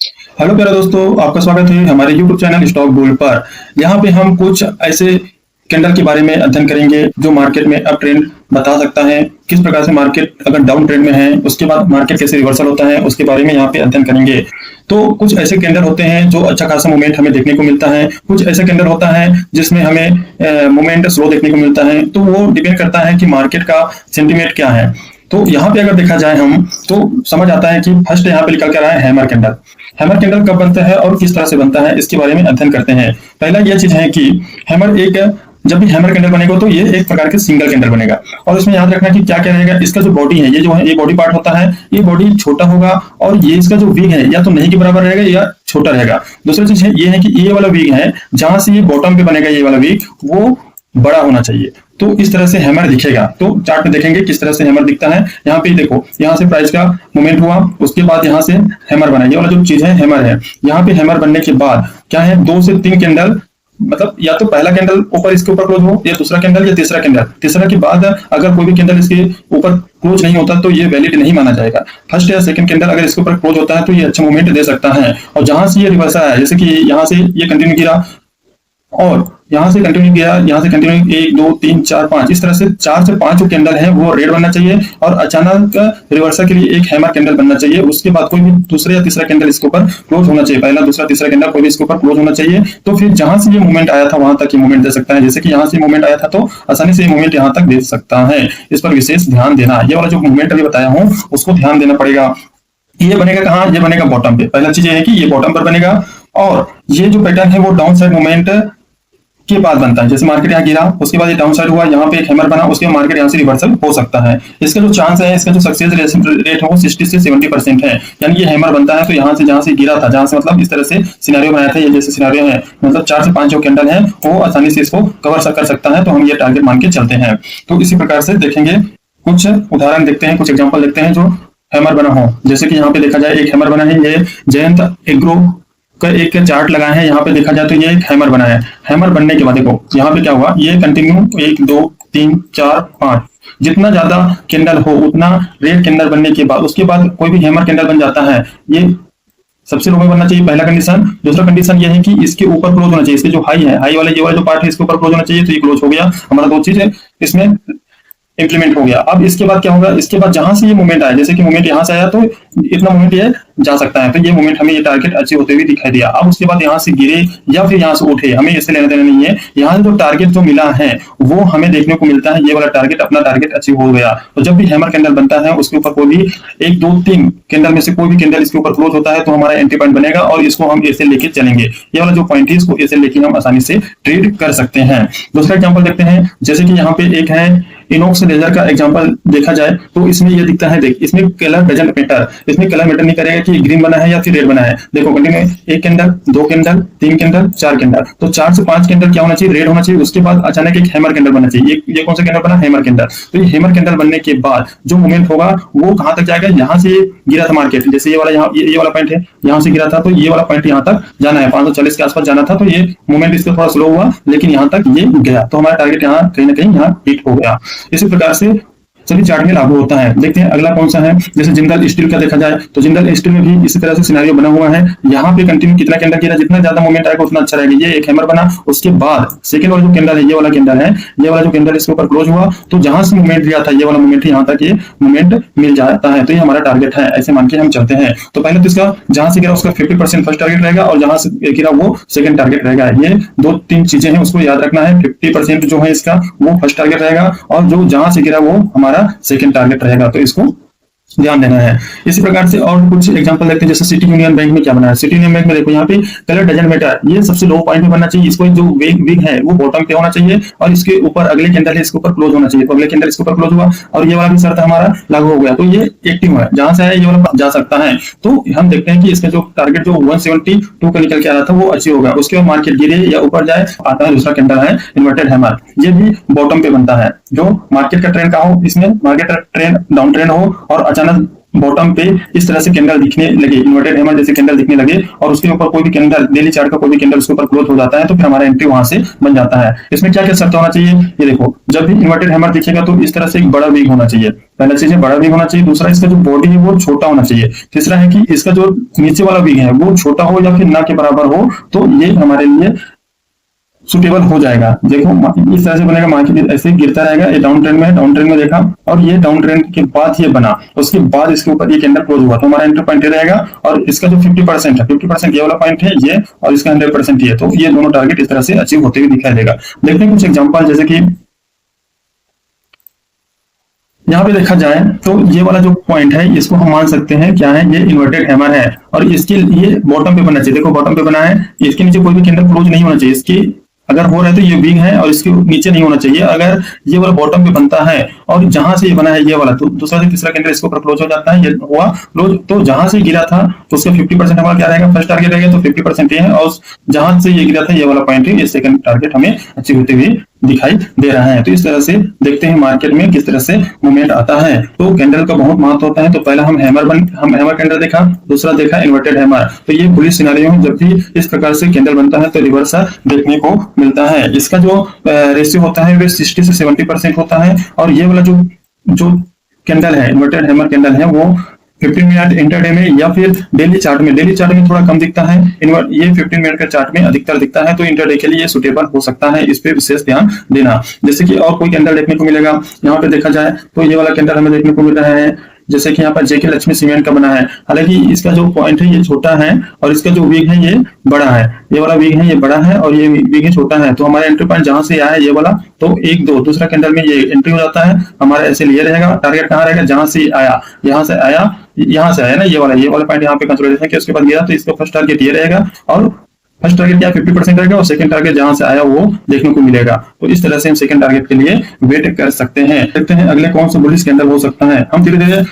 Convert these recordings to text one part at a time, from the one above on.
Hello प्यारे दोस्तों, आपका स्वागत है हमारे यूट्यूब चैनल स्टॉक बुल पर। यहाँ पे हम कुछ ऐसे कैंडल के बारे में अध्ययन करेंगे जो मार्केट में अप ट्रेंड बता सकता है। किस प्रकार से मार्केट अगर डाउन ट्रेंड में है, उसके बाद मार्केट कैसे रिवर्सल होता है, उसके बारे में यहाँ पे अध्ययन करेंगे। तो कुछ ऐसे कैंडल होते हैं जो अच्छा खासा मूवमेंट हमें देखने को मिलता है, कुछ ऐसा कैंडल होता है जिसमें हमें मूवमेंट स्लो देखने को मिलता है। तो वो डिपेंड करता है कि मार्केट का सेंटीमेंट क्या है। तो यहाँ पे अगर देखा जाए हम तो समझ आता है कि फर्स्ट यहाँ पे निकल कर रहा है हैमर कैंडल। हैमर कैंडल कब बनता है और किस तरह से बनता है, इसके बारे में अध्ययन करते हैं। पहला यह चीज है कि हैमर एक जब भी हैमर कैंडल बनेगा तो ये एक प्रकार के सिंगल कैंडल बनेगा। और इसमें याद रखना कि क्या क्या रहेगा, इसका जो बॉडी है, ये जो है ये बॉडी पार्ट होता है, ये बॉडी छोटा होगा और ये इसका जो विग है या तो नहीं के बराबर रहेगा या छोटा रहेगा। दूसरी चीज है ये है कि ये वाला विग है जहां से ये बॉटम पे बनेगा, ये वाला विग वो बड़ा होना चाहिए। तो इस तरह से हैमर दिखेगा। तो चार्ट में देखेंगे किस तरह से हैमर दिखता है। यहाँ पे देखो, यहाँ से प्राइस का मूवमेंट हुआ, उसके बाद यहाँ से हैमर बना, ये वाला जो चीज है हैमर है। यहाँ पे हैमर बनने के बाद क्या है, 2 से 3 कैंडल, मतलब या तो पहला कैंडल ऊपर इसके ऊपर क्लोज हो, या दूसरा कैंडल या तीसरा कैंडल। तीसरा के बाद अगर कोई भी कैंडल इसके ऊपर क्लोज नहीं होता तो ये वैलिड नहीं माना जाएगा। फर्स्ट या सेकंड कैंडल अगर इसके ऊपर क्लोज होता है तो ये अच्छा मूवमेंट दे सकता है। और जहां से ये रिवर्सल है, जैसे कि यहाँ से ये कंटिन्यू गिरा और यहाँ से कंटिन्यू किया, यहाँ से कंटिन्यू 1 2 3 4 5, इस तरह से 4 से 5 जो कैंडल है वो रेड बनना चाहिए। और अचानक रिवर्सल के लिए एक हैमर कैंडल बनना चाहिए। उसके बाद कोई भी दूसरा या तीसरा कैंडल इसके ऊपर क्लोज होना चाहिए, पहला दूसरा तीसरा कैंडल कोई भी इसके ऊपर क्लोज होना चाहिए। तो फिर जहां से ये मूवमेंट आया था वहां तक ये मूवमेंट दे सकता है। जैसे कि यहाँ से मूवमेंट आया था तो आसानी से ये मूवमेंट यहाँ तक दे सकता है। इस पर विशेष ध्यान देना, ये वाला जो मूवमेंट अभी बताया हूँ उसको ध्यान देना पड़ेगा। ये बनेगा कहाँ, ये बनेगा बॉटम पे। पहला चीज ये है कि ये बॉटम पर बनेगा और ये जो पैटर्न है वो डाउन साइड मूवमेंट के बाद बनता है। जैसे मार्केट यहाँ गिरा, उसके बाद ये डाउन साइड हुआ, यहाँ पे एक हैमर बना, उसके बाद मार्केट यहाँ से रिवर्सल हो सकता है। इसका जो चांस है, इसका जो सक्सेस रेट है वो 60 से 70% है। यानी ये हैमर बनता है तो यहाँ से जहां से गिरा था, जहां से मतलब इस तरह से सिनेरियो बनाया था, ये जैसे सिनेरियो है, मतलब 4 से 5 जो कैंडल है वो आसानी से इसको कवर कर सकता है। तो हम ये टारगेट मान के चलते हैं। तो इसी प्रकार से देखेंगे, कुछ उदाहरण देखते हैं, कुछ एग्जाम्पल देखते हैं जो हैमर बना हो। जैसे कि यहाँ पे देखा जाए एक हैमर बना है, ये जयंत एग्रो का एक चार्ट लगा है। यहाँ पे देखा जाए तो ये एक हैमर बना है। हैमर बनने के बाद देखो यहाँ पे क्या हुआ, ये कंटिन्यू 1 2 3 4 5, जितना ज्यादा कैंडल हो उतना रेड कैंडल बनने के बाद उसके बाद कोई भी हैमर कैंडल बन जाता है, ये सबसे लो में बनना चाहिए, पहला कंडीशन। दूसरा कंडीशन ये है कि इसके ऊपर क्लोज होना चाहिए, इसके जो हाई है, हाई वाले ये वाला जो पार्ट है इसके ऊपर क्लोज होना चाहिए। तो ये क्लोज हो गया, हमारा 2 चीज है इसमें इंप्लीमेंट हो गया। अब इसके बाद क्या होगा, इसके बाद जहां से ये मूवमेंट आया, जैसे कि मूवमेंट यहां से आया तो इतना मूवमेंट ये जा सकता है, तो ये मूवमेंट हमें ये टारगेट अच्छे होते हुए दिखाई दिया। अब उसके बाद यहाँ से गिरे या फिर यहाँ से उठे, हमें इससे लेना देना नहीं है। यहाँ से जो टारगेट जो मिला है वो हमें देखने को मिलता है, ये वाला टारगेट अपना टारगेट अचीव हो गया। तो जब भी हैमर कैंडल बनता है उसके ऊपर कोई भी 1 2 3 कैंडल में से कोई भी कैंडल इसके ऊपर क्लोज होता है तो हमारा एंट्री पॉइंट बनेगा और इसको हम ऐसे लेके चलेंगे। ये वाला जो पॉइंट है इसको ऐसे लेके हम आसानी से ट्रेड कर सकते हैं। दूसरा एग्जाम्पल देखते हैं, जैसे कि यहाँ पे एक है इनॉक्स लेजर का एग्जांपल देखा जाए तो इसमें ये दिखता है, देख इसमें कलर डजंट मैटर, इसमें कलर मैटर नहीं करेगा कि ग्रीन बना है या फिर रेड बना है। देखो continue 1 candle 2 candle 3 candle 4 candle, तो 4 से 5 कैंडल क्या होना चाहिए, रेड होना चाहिए। उसके बाद अचानक एक हैमर कैंडल बनना चाहिए। ये कौन सा कैंडल बना, हैमर कैंडल। तो ये हैमर कैंडल बनने के बाद जो मूवमेंट होगा वो कहां तक जाएगा, यहाँ से गिरा था मार्केट, जैसे ये वाला यहाँ ये वाला पॉइंट है, यहाँ से गिरा था तो ये वाला पॉइंट यहाँ तक जाना है, 540 के आसपास जाना था। तो ये मूवमेंट इसका थोड़ा स्लो हुआ लेकिन यहाँ तक ये गया, तो हमारा टारगेट यहाँ कहीं ना कहीं यहाँ हिट हो गया। इसी प्रकार से सभी चार्ट में लागू होता है। देखते हैं अगला कौन सा है, जैसे जिंदल स्टील का देखा जाए तो जिंदल स्टील में भी इसी तरह से सिनेरियो बना हुआ है। यहाँ पे कंटिन्यू कितना कैंडल गिरा, जितना ज्यादा मूवमेंट आएगा उतना अच्छा रहेगा। ये एक हैमर बना, उसके बाद सेकंड वाला जो कैंडल है, ये वाला कैंडल है, ये वाला जो कैंडल इसके ऊपर क्लोज हुआ तो जहां से मूवमेंट गया था ये वाला मूवमेंट यहाँ तक ये मूवमेंट मिल जाता है। तो ये हमारा टारगेट है, ऐसे मान के हम चलते हैं। तो पहले तो इसका जहां से गिरा उसका 50% फर्स्ट टारगेट रहेगा और जहां से गिरा वो सेकंड टारगेट रहेगा। ये 2-3 चीजें हैं उसको याद रखना है। 50% जो है इसका वो फर्स्ट टारगेट रहेगा और जो जहां से गिरा वो हमारा सेकंड टारगेट रहेगा, तो इसको ध्यान देना है। इसी प्रकार से और कुछ एग्जांपल देखते हैं, जैसे सिटी यूनियन बैंक में क्या बना है। सिटी यूनियन बैंक में देखो यहाँ पे कलर डजंट मैटर, ये सबसे लो पॉइंट पे बनना चाहिए। इसको जो विग है वो बॉटम पे होना चाहिए और इसके ऊपर अगले कैंडल है इसके ऊपर क्लोज होना चाहिए। तो अगले कैंडल इसके ऊपर क्लोज हुआ और ये वाला भी शर्त हमारा लागू हो गया, तो ये एक्टिव है, जहां से है ये वाला जा सकता है। तो हम देखते हैं कि इसका जो टारगेट जो 172 का निकल के आ रहा था वो अचीव होगा। उसके बाद मार्केट गिरे या ऊपर जाए, आता है दूसरा कैंडल है इन्वर्टेड हैमर, ये भी बॉटम पे बनता है। जो मार्केट का ट्रेंड का हो, इसमें मार्केट का ट्रेंड डाउन ट्रेंड हो और अचानक बॉटम पे इस तरह से कैंडल दिखने लगे, इन्वर्टेड हैमर जैसे कैंडल दिखने लगे, और उसके ऊपर कोई भी कैंडल, डेली चार्ट का कोई भी कैंडल उसके ऊपर क्लोज हो जाता है, तो फिर हमारा एंट्री वहां से बन जाता है। इसमें क्या क्या शर्त होना चाहिए, ये देखो, जब भी इन्वर्टेड हैमर दिखेगा तो इस तरह से एक बड़ा वीक होना चाहिए। पहला चीज है बड़ा वीक होना चाहिए। दूसरा, इसका जो बॉडी है वो छोटा होना चाहिए। तीसरा है कि इसका जो नीचे वाला वीक है वो छोटा हो या फिर ना के बराबर हो, तो ये हमारे लिए सुटेबल हो जाएगा। देखो इस तरह से बनेगा, मार्केट ऐसे गिरता रहेगा, ये डाउन ट्रेंड में है, डाउन ट्रेंड में देखा, और ये डाउन ट्रेंड के बाद ये बना, उसके बाद इसके ऊपर ये कैंडल क्लोज हुआ, तो हमारा एंट्री पॉइंट रहेगा। और इसका जो 50% है, 50% ये वाला पॉइंट है ये, और इसका 100% ये, तो ये दोनों टारगेट इस तरह से अचीव होते हुए दिखाई देगा। देखते हैं कुछ एग्जाम्पल, जैसे कि यहाँ पे देखा जाए तो ये वाला जो पॉइंट है इसको हम मान सकते हैं क्या है, ये इन्वर्टेड हैमर है, और इसके ये बॉटम पे बनना चाहिए। देखो बॉटम पे बना है, इसके नीचे कोई भी कैंडल क्लोज नहीं होना चाहिए। इसकी अगर हो रहा है तो ये विंग है और इसके नीचे नहीं होना चाहिए। अगर ये वाला बॉटम पे बनता है और जहां से ये बना है ये वाला, तो दूसरा से तीसरा कैंडल इसके ऊपर क्लोज हो जाता है, ये हुआ क्लोज, तो जहां से गिरा था तो उसका 50% हमारा क्या रहेगा, फर्स्ट टारगेट रहेगा, तो 50% ये है, और जहां से ये गिरा था ये वाला पॉइंट है, ये सेकंड टारगेट हमें अचीव होते हुए दिखाई दे रहा है। तो इस तरह से देखते हैं मार्केट में किस तरह से मूवमेंट आता है। तो कैंडल का बहुत महत्व होता है। तो पहला हम हैमर कैंडल देखा, दूसरा देखा इन्वर्टेड हैमर। तो ये बुलिश सिनेरियो में जब भी इस प्रकार से कैंडल बनता है तो रिवर्सल देखने को मिलता है। इसका जो रेशियो होता है वो 60 से 70% होता है, और ये वाला जो कैंडल है, इन्वर्टेड हैमर कैंडल है, वो 15 मिनट इंटरडे में या फिर डेली चार्ट में थोड़ा कम दिखता है। ये 15 मिनट का चार्ट में अधिकतर दिखता है, तो इंटरडे के लिए सुटेबल हो सकता है। इस पे विशेष ध्यान देना। जैसे कि और कोई कैंडल देखने को मिलेगा, यहाँ पे देखा जाए तो ये वाला कैंडल हमें देखने को मिल रहा है, जैसे कि यहाँ पर जेके लक्ष्मी सीमेंट का बना है। हालांकि इसका जो पॉइंट है ये छोटा है, और इसका जो वीक है ये बड़ा है। ये वाला वीक है ये बड़ा है, और ये वीक है छोटा है। तो हमारा एंट्री पॉइंट जहां से आया ये वाला, तो 1 2 दूसरा कैंडल में ये एंट्री हो जाता है। हमारा ऐसे लिए रहेगा, टारगेट कहाँ रहेगा, जहां से आया, यहाँ से आया ना, ये वाला पॉइंट यहाँ पे कंसिडरेशन किया, उसके बाद गया, तो इसका फर्स्ट टारगेट ये रहेगा, और फर्स्ट टारगेट क्या 50% रहेगा, और सेकंड टारगेट जहां से आया वो देखने को मिलेगा। तो इस तरह से हम सेकंड टारगेट के लिए वेट कर सकते हैं। देखते हैं अगले कौन सा बुलिश कैंडल हो सकता है। हम धीरे धीरे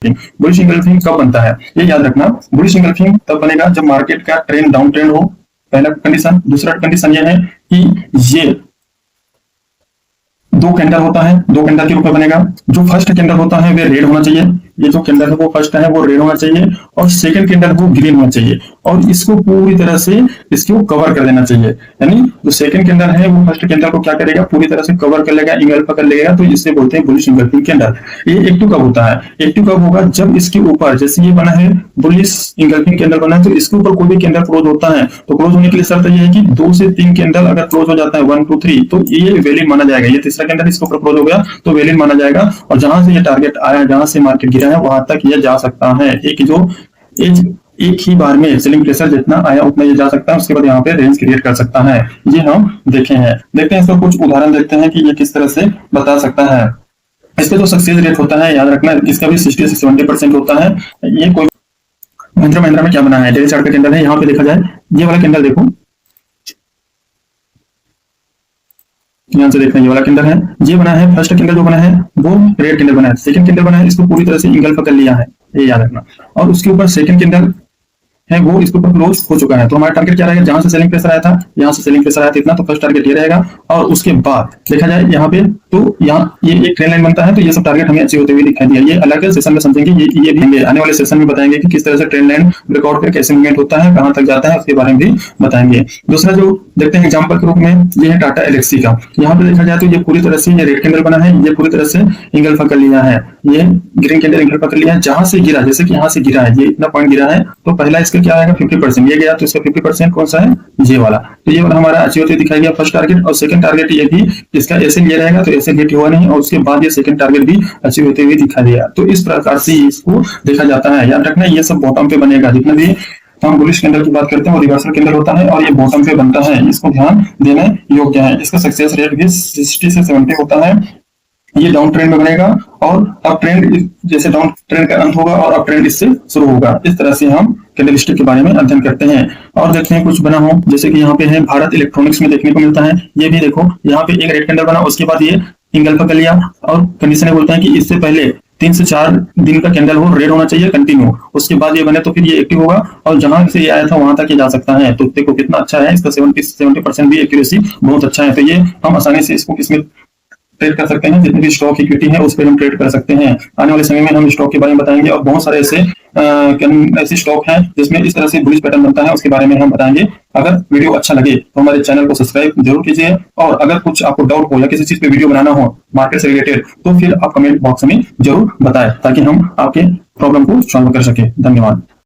बुलिश इंगल्फिंग कब बनता है ये याद रखना। बुलिश इंगल्फिंग तब बनेगा जब मार्केट का ट्रेंड डाउन ट्रेंड हो, पहला कंडीशन। दूसरा कंडीशन ये है कि ये 2 कैंडल होता है, 2 कैंडल के रूप में बनेगा। जो फर्स्ट कैंडल होता है वो रेड होना चाहिए, ये जो कैंडल है वो फर्स्ट है वो रेड होना चाहिए, और सेकंड कैंडल वो ग्रीन होना चाहिए, और इसको पूरी तरह से इसको कवर कर देना चाहिए। यानी जो सेकंड कैंडल है वो फर्स्ट कैंडल को क्या करेगा, पूरी तरह से कवर कर लेगा, इंगल्फ कर लेगा। तो इससे बोलते हैं बुलिश इंगल्फिंग कैंडल। ये एक्टिव कब होता है, एक्टिव कब होगा, जब इसके ऊपर, जैसे ये बना है बुलिश इंगल्फिंग कैंडल बना है, तो इसके ऊपर कोई भी कैंडल क्लोज होता है, तो क्लोज होने के लिए शर्त ये है कि 2 से 3 कैंडल अगर क्लोज हो जाता है, 1 2 3, तो ये वैलिड माना जाएगा। ये तीसरा कैंडल इसके ऊपर क्लोज हो गया तो वैलिड माना जाएगा, और जहां से ये टारगेट आया, जहां से मार्केट गिरा है, वहां तक ये जा सकता है। एक ही बार में सेलिंग प्रेशर जितना आया उतना ये जा सकता है, उसके बाद यहाँ पे रेंज क्रिएट कर सकता है। ये हम देखते हैं इसका कुछ उदाहरण देखते हैं कि ये किस तरह से बता सकता है। इसका जो सक्सेस रेट होता है याद रखना, इसका भी 60 से 70% होता है। ये कोई महिंद्रा में क्या बना है, डेली चार्ट का कैंडल है। यहाँ पे देखा जाए ये वाला कैंडल देखो, यहाँ से देखना, ये वाला कैंडल है, ये बना है। फर्स्ट कैंडल जो बना है वो रेड कैंडल बना है, सेकंड कैंडल बना है, इसको पूरी तरह से इंगल्फ कर लिया है, ये याद रखना। और उसके ऊपर सेकंड कैंडल है वो इसके ऊपर क्लोज हो चुका है। तो हमारा टारगेट क्या रहेगा, जहां से सेलिंग प्रेशर आया था, यहाँ से सेलिंग प्रेशर आया था इतना, तो फर्स्ट टारगेट ये रहेगा। और उसके बाद देखा जाए यहाँ पे, तो यहाँ ये एक ट्रेंड लाइन बनता है, तो ये सब टारगेट हमें अचीव होते हुए दिखाई दिया। ये अलग सेशन में समझेंगे, ये भी आने वाले सेशन में बताएंगे कि किस तरह से ट्रेंड लाइन ब्रेकआउट पे कैसे मूवमेंट होता है, कहां तक जाता है, उसके बारे में भी बताएंगे। दूसरा जो देखते हैं एग्जाम्पल के रूप में, ये है टाटा एलेक्सी का। यहाँ पे देखा जाए तो ये पूरी तरह से ये रेड कैंडल बना है, ये पूरी तरह से इंगल्फ कर लिया है, ये ग्रीन कैंडल इंगल्फ कर लिया है। जहां से गिरा, जैसे कि यहाँ से गिरा है, ये इतना पॉइंट गिरा है, तो पहला इसका क्या आएगा 50%, ये गया, तो इसका 50% कौन सा है, ये वाला। तो ये वाला हमारा अचीव होते दिखाई दिया फर्स्ट टारगेट। और सेकंड टारगेट ये भी इसका ऐसे ये रहेगा, तो ऐसे हिट हुआ नहीं, और उसके बाद ये सेकंड टारगेट भी अचीव होते हुए दिखाई दिया। तो इस प्रकार से इसको देखा जाता है। याद रखना ये सब बॉटम पे बनेगा, जितना भी हम बुलिश कैंडल की बात करते हैं वो रिवर्सल कैंडल होता है, और ये बॉटम पे बनता है, इसको ध्यान देने योग्य है। इसका सक्सेस रेट भी 60 से 70 होता है। ये डाउन ट्रेंड में बनेगा, और अप ट्रेंड, जैसे डाउन ट्रेंड का अंत होगा और अप ट्रेंड इससे शुरू होगा। इस तरह से हम कैंडलस्टिक के बारे में अध्ययन करते हैं। और देखते हैं कुछ बना हो, जैसे कि यहाँ पे है भारत इलेक्ट्रॉनिक्स में देखने को मिलता है। ये भी देखो, यहाँ पे एक रेड कैंडल बना, उसके बाद ये इंगल्फ कर लिया, और कंडीशन बोलते हैं कि इससे पहले 3 से 4 दिन का कैंडल हो, रेड होना चाहिए कंटिन्यू, उसके बाद ये बने तो फिर ये एक्टिव होगा, और जहां से ये आया था वहां तक ये जा सकता है। तो देखो कितना अच्छा है, इसका 70% भी एक्यूरेसी बहुत अच्छा है। तो ये हम आसानी से इसको किसमें ट्रेड कर सकते हैं। जितने भी स्टॉक इक्विटी है उस पर हम ट्रेड कर सकते हैं। आने वाले समय में हम स्टॉक के बारे में बताएंगे और बहुत सारे ऐसे स्टॉक हैं जिसमें इस तरह से बुलिश पैटर्न बनता है, उसके बारे में हम बताएंगे। अगर वीडियो अच्छा लगे तो हमारे चैनल को सब्सक्राइब जरूर कीजिए, और अगर कुछ आपको डाउट हो या किसी चीज पे वीडियो बनाना हो मार्केट से रिलेटेड तो फिर आप कमेंट बॉक्स में जरूर बताएं, ताकि हम आपके प्रॉब्लम को सॉल्व कर सके। धन्यवाद।